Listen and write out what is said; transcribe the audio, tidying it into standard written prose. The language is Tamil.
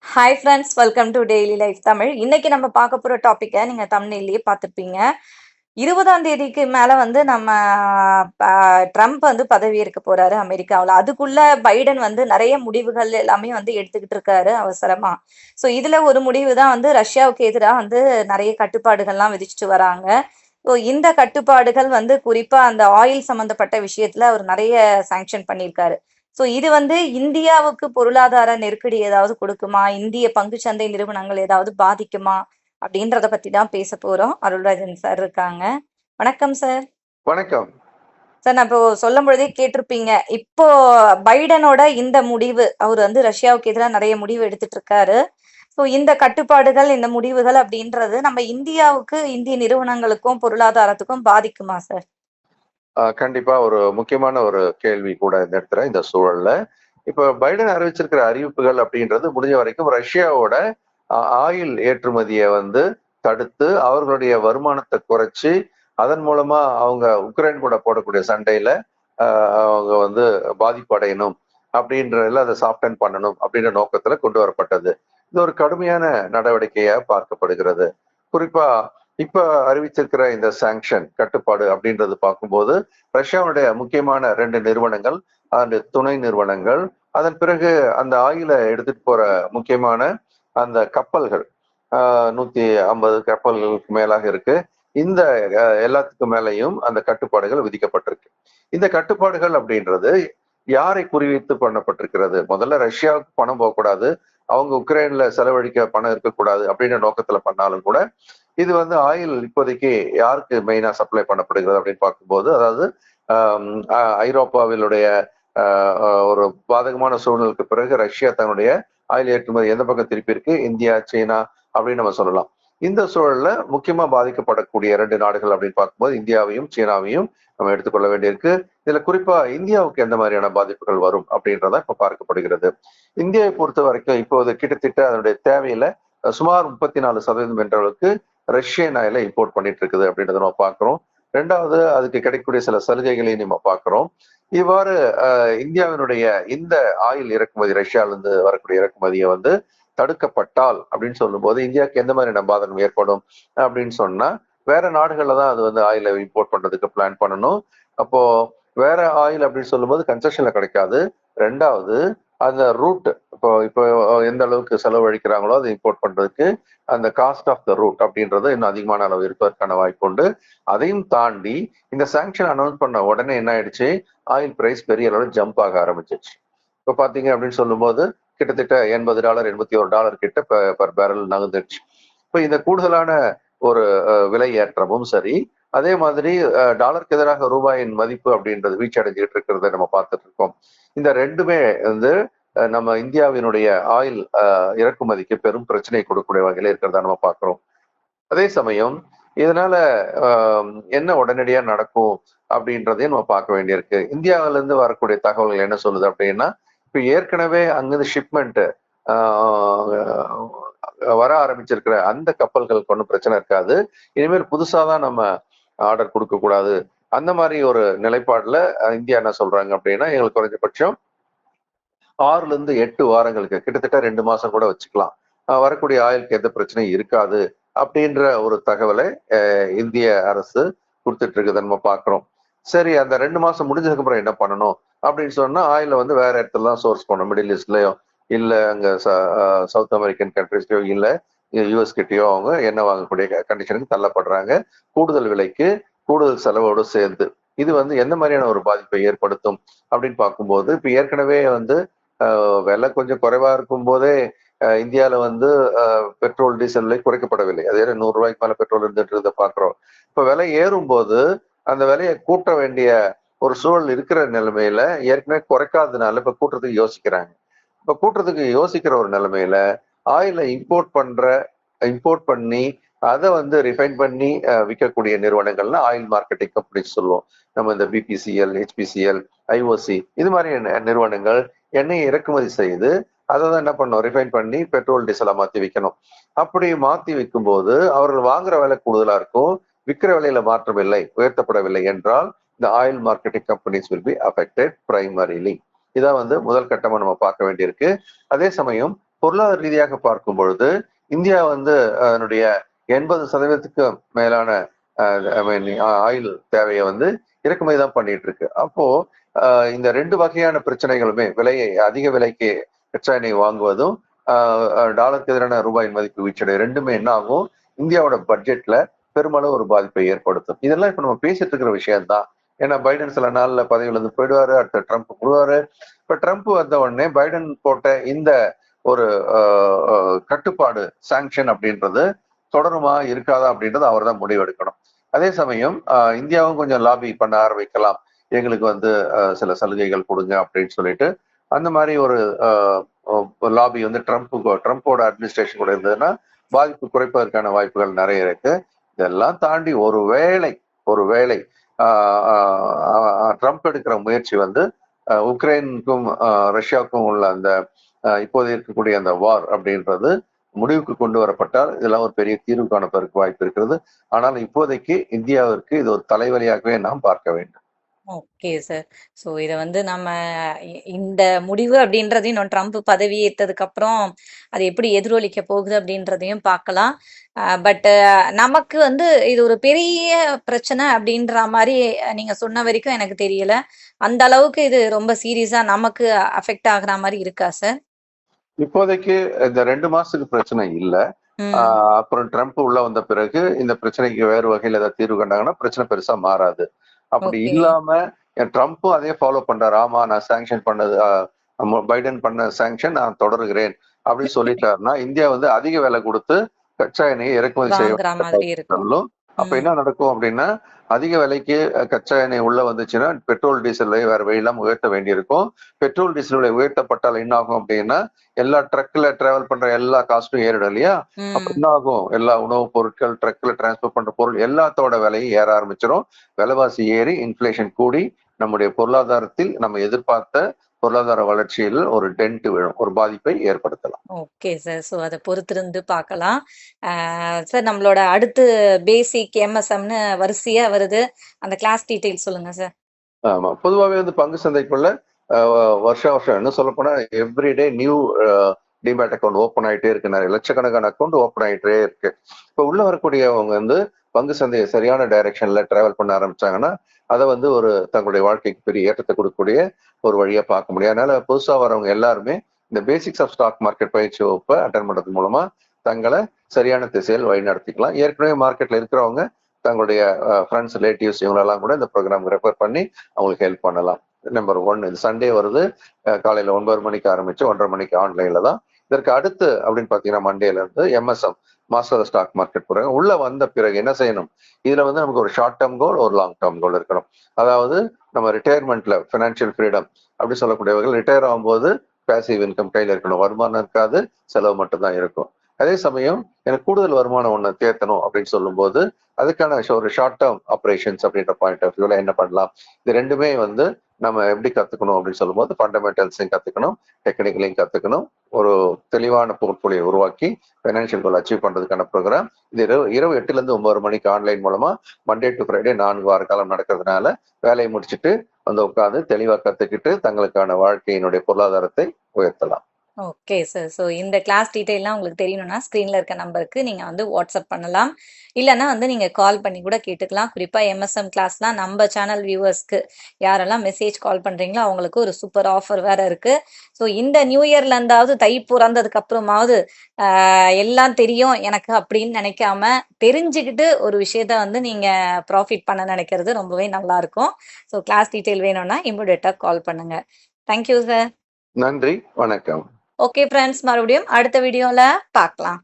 Hi friends, welcome to daily life Tamil. இன்னைக்கு நம்ம பார்க்க போற டாபிக்கை நீங்க தம்ப்நெயிலேயே பார்த்துருப்பீங்க. 20ஆம் தேதிக்கு மேல வந்து நம்ம ட்ரம்ப் வந்து பதவியேற்க போறாரு அமெரிக்காவில். அதுக்குள்ள பைடன் வந்து நிறைய முடிவுகள் எல்லாமே வந்து எடுத்துக்கிட்டு இருக்காரு அவசரமா. ஸோ இதுல ஒரு முடிவு தான் வந்து ரஷ்யாவுக்கு எதிராக வந்து நிறைய கட்டுப்பாடுகள்லாம் விதிச்சுட்டு வராங்க. ஸோ இந்த கட்டுப்பாடுகள் வந்து குறிப்பா அந்த ஆயில் சம்பந்தப்பட்ட விஷயத்துல அவர் நிறைய சாங்ஷன் பண்ணியிருக்காரு. ஸோ இது வந்து இந்தியாவுக்கு பொருளாதார நெருக்கடி ஏதாவது கொடுக்குமா? இந்திய பங்குச்சந்தை நிறுவனங்கள் ஏதாவது பாதிக்குமா? அப்படின்றத பத்தி தான் பேச போறோம். அருள்ராஜன் சார் இருக்காங்க. வணக்கம் சார். வணக்கம் சார், நான் இப்போ சொல்லும் பொழுதே கேட்டிருப்பீங்க. இப்போ பைடனோட இந்த முடிவு, அவர் வந்து ரஷ்யாவுக்கு எதிராக நிறைய முடிவு எடுத்துட்டு இருக்காரு. ஸோ இந்த கட்டுப்பாடுகள், இந்த முடிவுகள் அப்படின்றது நம்ம இந்தியாவுக்கு, இந்திய நிறுவனங்களுக்கும் பொருளாதாரத்துக்கும் பாதிக்குமா சார்? கண்டிப்பா ஒரு முக்கியமான ஒரு கேள்வி கூட இந்த இடத்துல இந்த சூழல்ல. இப்ப பைடன் அறிவிச்சிருக்கிற அறிவிப்புகள் அப்படின்றது முடிஞ்ச வரைக்கும் ரஷ்யாவோட ஆயில் ஏற்றுமதியை வந்து தடுத்து அவர்களுடைய வருமானத்தை குறைச்சி அதன் மூலமா அவங்க உக்ரைன் கூட போடக்கூடிய சண்டையில அவங்க வந்து பாதிப்பு அடையணும் அப்படின்றதுல அதை சாஃப்டன் பண்ணணும் அப்படின்ற நோக்கத்துல கொண்டு வரப்பட்டது. இது ஒரு கடுமையான நடவடிக்கையா பார்க்கப்படுகிறது. குறிப்பா இப்ப அறிவிச்சிருக்கிற இந்த சாங்ஷன் கட்டுப்பாடு அப்படின்றது பார்க்கும்போது ரஷ்யாவுடைய முக்கியமான 2 நிறுவனங்கள், அந்த துணை நிறுவனங்கள், அதன் பிறகு அந்த ஆயில எடுத்துட்டு போற முக்கியமான அந்த கப்பல்கள் 150 கப்பல்களுக்கு மேலாக இருக்கு. இந்த எல்லாத்துக்கும் மேலையும் அந்த கட்டுப்பாடுகள் விதிக்கப்பட்டிருக்கு. இந்த கட்டுப்பாடுகள் அப்படின்றது யாரை குறிவைத்து பண்ணப்பட்டிருக்கிறது? முதல்ல ரஷ்யாவுக்கு பணம் போகக்கூடாது, அவங்க உக்ரைன்ல செலவழிக்க பணம் இருக்கக்கூடாது அப்படின்ற நோக்கத்துல பண்ணாலும் கூட இது வந்து ஆயில் இப்போதைக்கு யாருக்கு மெயினா சப்ளை பண்ணப்படுகிறது அப்படின்னு பார்க்கும்போது, அதாவது ஐரோப்பாவிலுடைய ஒரு பாதகமான சூழ்நிலைக்கு பிறகு ரஷ்யா தன்னுடைய ஆயில் ஏற்றுமதி எந்த பக்கம் திருப்பி இருக்கு? இந்தியா, சீனா அப்படின்னு நம்ம சொல்லலாம். இந்த சூழல்ல முக்கியமா பாதிக்கப்படக்கூடிய 2 நாடுகள் அப்படின்னு பார்க்கும்போது இந்தியாவையும் சீனாவையும் நம்ம எடுத்துக்கொள்ள வேண்டியிருக்கு. இதுல குறிப்பா இந்தியாவுக்கு எந்த மாதிரியான பாதிப்புகள் வரும் அப்படின்றத இப்ப பார்க்கப்படுகிறது. இந்தியாவை பொறுத்த வரைக்கும் இப்போது கிட்டத்தட்ட அதனுடைய தேவையில சுமார் 34% என்ற அளவுக்கு ரஷ்யன் ஆயில இம்போர்ட் பண்ணிட்டு இருக்குது அப்படின்றத நம்ம பார்க்கிறோம். 2வது அதுக்கு கிடைக்கக்கூடிய சில சலுகைகளையும் நம்ம பார்க்கிறோம். இவ்வாறு இந்தியாவினுடைய இந்த ஆயில் இறக்குமதி ரஷ்யால இருந்து வரக்கூடிய இறக்குமதியை வந்து தடுக்கப்பட்டால் அப்படின்னு சொல்லும்போது இந்தியாவுக்கு எந்த மாதிரியான பாதகம் ஏற்படும் அப்படின்னு சொன்னா வேற நாடுகள்ல தான் அது வந்து ஆயிலை இம்போர்ட் பண்றதுக்கு பிளான் பண்ணணும். அப்போ வேற ஆயில் அப்படின்னு சொல்லும்போது கன்செஷன்ல கிடைக்காது. 2வது அந்த ரூட் இப்போ இப்போ எந்த அளவுக்கு செலவழிக்கிறாங்களோ அதை இம்போர்ட் பண்றதுக்கு அந்த காஸ்ட் ஆஃப் த ரூட் அப்படின்றது இன்னும் அதிகமான அளவு இருப்பதற்கான வாய்ப்பு உண்டு. அதையும் தாண்டி இந்த சாங்ஷன் அனௌன்ஸ் பண்ண உடனே என்ன ஆயிடுச்சு, ஆயில் பிரைஸ் பெரிய அளவில் ஜம்ப் ஆக ஆரம்பிச்சிச்சு. இப்போ பாத்தீங்க அப்படின்னு சொல்லும்போது கிட்டத்தட்ட $80 $81 கிட்ட பர் பேரல் நகர்ந்துடுச்சு. இப்போ இந்த கூடுதலான ஒரு விலை ஏற்றமும் சரி, அதே மாதிரி டாலருக்கு எதிராக ரூபாயின் மதிப்பு அப்படின்றது வீழ்ச்சியடைஞ்சிட்டு இருக்கிறத நம்ம பார்த்துட்டு இருக்கோம். இந்த ரெண்டுமே வந்து நம்ம இந்தியாவினுடைய ஆயில் இறக்குமதிக்கு பெரும் பிரச்சனை கொடுக்கக்கூடிய வகையில இருக்கிறதா நம்ம பார்க்கிறோம். அதே சமயம் இதனால என்ன உடனடியா நடக்கும் அப்படின்றதையும் நம்ம பார்க்க வேண்டியிருக்கு. இந்தியாவில இருந்து வரக்கூடிய தகவல்கள் என்ன சொல்லுது அப்படின்னா, இப்ப ஏற்கனவே அங்கிருந்து ஷிப்மெண்ட் வர ஆரம்பிச்சிருக்கிற அந்த கப்பல்களுக்கு ஒன்றும் பிரச்சனை இருக்காது. இனிமேல் புதுசாதான் நம்ம ஆர்டர் கொடுக்க கூடாது. அந்த மாதிரி ஒரு நிலைப்பாடுல இந்தியா என்ன சொல்றாங்க அப்படின்னா, எங்களுக்கு குறைஞ்சபட்சம் 6ல இருந்து 8 வாரங்களுக்கு கிட்டத்தட்ட 2 மாசம் கூட வச்சுக்கலாம், வரக்கூடிய ஆயிலுக்கு எந்த பிரச்சனையும் இருக்காது அப்படின்ற ஒரு தகவலை இந்திய அரசு கொடுத்துட்டு இருக்குதை நம்ம பாக்குறோம். சரி, அந்த 2 மாசம் முடிஞ்சதுக்கு அப்புறம் என்ன பண்ணணும் அப்படின்னு சொன்னா ஆயில வந்து வேற இடத்துல தான் சோர்ஸ் பண்ணணும். மிடில் ஈஸ்ட்லயோ இல்ல அங்க சவுத் அமெரிக்கன் கண்ட்ரிஸ்லயோ இல்ல யூஎஸ் கிட்டயோ அவங்க எண்ணெய் வாங்கக்கூடிய கண்டிஷனுக்கு தள்ளப்படுறாங்க, கூடுதல் விலைக்கு கூடுதல் செலவோடு சேர்ந்து. இது வந்து எந்த மாதிரியான ஒரு பாதிப்பை ஏற்படுத்தும் அப்படின்னு பார்க்கும்போது இப்ப ஏற்கனவே வந்து விலை கொஞ்சம் குறைவா இருக்கும் போதே இந்தியாவில வந்து பெட்ரோல் டீசல் விலை குறைக்கப்படவில்லை. அதே 100 ரூபாய்க்கு மேல பெட்ரோல் இருந்துட்டு பாக்குறோம். இப்ப விலை ஏறும் போது அந்த விலையை கூட்ட வேண்டிய ஒரு சூழல் இருக்கிற நிலைமையில ஏற்கனவே குறைக்காததுனால இப்ப கூட்டுறதுக்கு யோசிக்கிறாங்க. இப்ப கூட்டுறதுக்கு யோசிக்கிற ஒரு நிலைமையில ஆயில இம்போர்ட் பண்ணி அதை வந்து ரிஃபைன் பண்ணி விற்கக்கூடிய நிறுவனங்கள்னா ஆயில் மார்க்கெட்டிங் கம்பெனிஸ் சொல்லுவோம். நம்ம இந்த பிபிசிஎல், ஹெச்பிசிஎல், ஐஓசி இது மாதிரி நிறுவனங்கள் எண்ணெயை இறக்குமதி செய்து அதை தான் என்ன பண்ணணும், ரிஃபைன் பண்ணி பெட்ரோல் டீசலா மாத்தி விற்கணும். அப்படி மாத்தி விற்கும் போது அவர்கள் வாங்குற விலை கூடுதலா இருக்கும், விற்கிற விலையில மாற்றம் இல்லை, உயர்த்தப்படவில்லை என்றால் இந்த oil marketing companies will be affected primarily. இதான் வந்து முதல் கட்டமா நம்ம பார்க்க வேண்டியிருக்கு. அதே சமயம் பொருளாதார ரீதியாக பார்க்கும் பொழுது இந்தியா வந்து அதனுடைய 80% மேலான ஆயில் தேவையை வந்து இறக்குமதி தான் பண்ணிட்டு இருக்கு. அப்போ இந்த 2 வகையான பிரச்சனைகளுமே, அதிக விலைக்கு கச்சா எண்ணெய் வாங்குவதும் டாலருக்கு எதிரான ரூபாயின் மதிப்பு வீழ்ச்சியடை, ரெண்டுமே என்ன ஆகும், இந்தியாவோட பட்ஜெட்ல பெருமளவு ஒரு பாதிப்பை ஏற்படுத்தும். இதெல்லாம் இப்ப நம்ம பேசிட்டு இருக்கிற விஷயம்தான். ஏன்னா பைடன் சில நாள்ல பதவியில இருந்து போயிடுவாரு, அடுத்த ட்ரம்ப் போடுவாரு. இப்ப ட்ரம்ப் வந்த உடனே பைடன் போட்ட இந்த ஒரு கட்டுப்பாடு, சாங்ஷன் அப்படின்றது தொடருமா இருக்காதா அப்படின்றது அவர் தான் முடிவெடுக்கணும். அதே சமயம் இந்தியாவும் கொஞ்சம் லாபி பண்ண ஆரம்பிக்கலாம், எங்களுக்கு வந்து சில சலுகைகள் கொடுங்க அப்படின்னு சொல்லிட்டு. அந்த மாதிரி ஒரு லாபி வந்து ட்ரம்ப்போட அட்மினிஸ்ட்ரேஷன் கூட இருந்ததுன்னா பாதிப்பு குறைப்பதற்கான வாய்ப்புகள் நிறைய இருக்கு. இதெல்லாம் தாண்டி ஒருவேளை ட்ரம்ப் எடுக்கிற முயற்சி வந்து உக்ரைனுக்கும் ரஷ்யாவுக்கும் உள்ள அந்த இப்போது இருக்கக்கூடிய அந்த வார் அப்படின்றது முடிவுக்கு கொண்டு வரப்பட்டால் இதெல்லாம் ஒரு பெரிய தீர்வு காணப்பதற்கு வாய்ப்பு இருக்கிறது. ஆனால் இப்போதைக்கு இந்தியாவிற்கு இது ஒரு தலைவலியாகவே நாம் பார்க்க வேண்டும். Okay sir. ஸோ இத வந்து நம்ம இந்த முடிவு அப்படின்றதையும் இன்னும் ட்ரம்ப் பதவி ஏற்றதுக்கு அப்புறம் அது எப்படி எதிரொலிக்க போகுது அப்படின்றதையும் பார்க்கலாம். பட் நமக்கு வந்து இது ஒரு பெரிய பிரச்சனை அப்படின்ற மாதிரி நீங்க சொன்ன வரைக்கும் எனக்கு தெரியல. அந்த அளவுக்கு இது ரொம்ப சீரியஸா நமக்கு அஃபெக்ட் ஆகுற மாதிரி இருக்கா சார்? இப்போதைக்கு இந்த 2 மாசத்துக்கு பிரச்சனை இல்ல. அப்புறம் ட்ரம்ப் உள்ள வந்த பிறகு இந்த பிரச்சனைக்கு வேறு வகையில ஏதாவது தீர்வு கண்டாங்கன்னா பிரச்சனை பெருசா மாறாது. அப்படி இல்லாம ட்ரம்ப்பும் அதே ஃபாலோ பண்றாரு. ஆமா, நான் சாங்ஷன் பண்ணது, பைடன் பண்ண சாங்ஷன் நான் தொடருகிறேன் அப்படின்னு சொல்லிட்டாருன்னா இந்தியா வந்து அதிக விலை கொடுத்து கச்சா எண்ணெயை இறக்குமதி செய்ய. அப்ப என்ன நடக்கும் அப்படின்னா, அதிக விலைக்கு கச்சா எண்ணெய் உள்ள வந்துச்சுன்னா பெட்ரோல் டீசல் வேற வழியெல்லாம் உயர்த்த வேண்டியிருக்கும். பெட்ரோல் டீசல் விலை உயர்த்தப்பட்டால் என்ன ஆகும் அப்படின்னா, எல்லா ட்ரக்ல டிராவல் பண்ற எல்லா காஸ்டும் ஏறிடும் இல்லையா? அப்ப என்ன ஆகும், எல்லா உணவுப் பொருட்கள், ட்ரக்ல டிரான்ஸ்போர்ட் பண்ற பொருள் எல்லாத்தோட விலையும் ஏற ஆரம்பிச்சிடும். விலைவாசி ஏறி இன்ஃபிளேஷன் கூடி நம்முடைய பொருளாதாரத்தில் நம்ம எதிர்பார்த்த பொருளாதார வளர்ச்சியில் ஒரு டென்ட் விழும், ஒரு பாதிப்பை ஏற்படுத்தலாம். Okay sir. ஸோ அதை பொறுத்திருந்து பார்க்கலாம். சார், நம்மளோட அடுத்து பேசிக் எம்எஸ்எம்னு வரிசையா வருது, அந்த கிளாஸ் டீடைல் சொல்லுங்க சார். ஆமா, பொதுவாகவே வந்து பங்கு சந்தைக்குள்ள வருஷம் என்ன சொல்ல போனா everyday new demat account open ஆயிட்டே இருக்கு. நிறைய லட்சக்கணக்கான அக்கௌண்ட் ஓப்பன் ஆயிட்டே இருக்கு. இப்ப உள்ள வரக்கூடியவங்க வந்து பங்கு சந்தையை சரியான டைரக்ஷன்ல டிராவல் பண்ண ஆரம்பிச்சாங்கன்னா அதை வந்து ஒரு தங்களுடைய வாழ்க்கைக்கு பெரிய ஏற்றத்தை கொடுக்கக்கூடிய ஒரு வழியா பார்க்க முடியும். அதனால புதுசா வரவங்க எல்லாருமே இந்த பேசிக்ஸ் ஆஃப் ஸ்டாக் மார்க்கெட் பயிற்சி வகுப்பை அட்டன் பண்றது மூலமா தங்களை சரியான திசையில் வழி நடத்திக்கலாம். ஏற்கனவே மார்க்கெட்ல இருக்கிறவங்க தங்களுடைய ஃப்ரெண்ட்ஸ், ரிலேட்டிவ்ஸ் இவங்களெல்லாம் கூட இந்த ப்ரோக்ராம் ரெஃபர் பண்ணி அவங்களுக்கு ஹெல்ப் பண்ணலாம். நம்பர் 1, இது சண்டே வருது, காலையில 9 மணிக்கு ஆரம்பிச்சு 1:30 மணிக்கு ஆன்லைன்ல தான். இதற்கு அடுத்து அப்படின்னு பாத்தீங்கன்னா மண்டேல இருந்து MSM, master stock market programme உள்ள வந்த பிறகு என்ன செய்யணும், இதுல வந்து நமக்கு ஒரு ஷார்ட் டேர்ம் கோல், ஒரு லாங் டேர்ம் கோல் இருக்கணும். அதாவது நம்ம ரிட்டையர்மெண்ட்ல ஃபினான்ஷியல் ஃப்ரீடம் அப்படி சொல்லக்கூடியவர்கள் ரிட்டையர் ஆகும்போது பேசிவ் இன்கம் கையில இருக்கணும், வருமானம் இருக்காது, செலவு மட்டும்தான் இருக்கும். அதே சமயம் எனக்கு கூடுதல் வருமானம் ஒண்ணு தேர்த்தணும் அப்படின்னு சொல்லும் போது அதுக்கான ஒரு ஷார்ட் டேர்ம் ஆப்ரேஷன்ஸ் அப்படின்ற பாயிண்ட் ஆஃப் வியூல என்ன பண்ணலாம், இது ரெண்டுமே வந்து நம்ம எப்படி கத்துக்கணும் அப்படின்னு சொல்லும் போது ஃபண்டமெண்டல்ஸையும் கத்துக்கணும், டெக்னிக்கலையும் கத்துக்கணும். ஒரு தெளிவான போர்ட்போலியோ உருவாக்கி ஃபைனான்சியல் கோல் அச்சீவ் பண்றதுக்கான ப்ரோக்ராம் இது இரவு 8ல இருந்து 9 மணிக்கு ஆன்லைன் மூலமா மண்டே டு ஃப்ரைடே 4 வார காலம் நடக்கிறதுனால வேலையை முடிச்சுட்டு வந்து உட்காந்து தெளிவா கத்துக்கிட்டு தங்களுக்கான வாழ்க்கையினுடைய பொருளாதாரத்தை உயர்த்தலாம். Okay sir. ஸோ இந்த கிளாஸ் டீட்டெயிலாம் உங்களுக்கு தெரியணும்னா ஸ்க்ரீனில் இருக்க நம்பருக்கு நீங்கள் வந்து வாட்ஸ்அப் பண்ணலாம், இல்லைன்னா வந்து நீங்கள் கால் பண்ணி கூட கேட்டுக்கலாம். குறிப்பாக எம்எஸ்எம் கிளாஸ்லாம் நம்ம சேனல் வியூவர்ஸ்க்கு யாரெல்லாம் மெசேஜ் கால் பண்ணுறீங்களோ அவங்களுக்கு ஒரு சூப்பர் ஆஃபர் வேறு இருக்குது. ஸோ இந்த நியூ இயர்லேருந்தாவது தை பிறந்ததுக்கு அப்புறமாவது எல்லாம் தெரியும் எனக்கு அப்படின்னு நினைக்காம தெரிஞ்சுக்கிட்டு ஒரு விஷயத்த வந்து நீங்கள் ப்ராஃபிட் பண்ண நினைக்கிறது ரொம்பவே நல்லாயிருக்கும். ஸோ கிளாஸ் டீட்டெயில் வேணும்னா இமிடியேட்டாக கால் பண்ணுங்கள். Thank you sir. நன்றி, வணக்கம். ஓகே ஃப்ரெண்ட்ஸ், மறுபடியும் அடுத்த வீடியோல பார்க்கலாம்.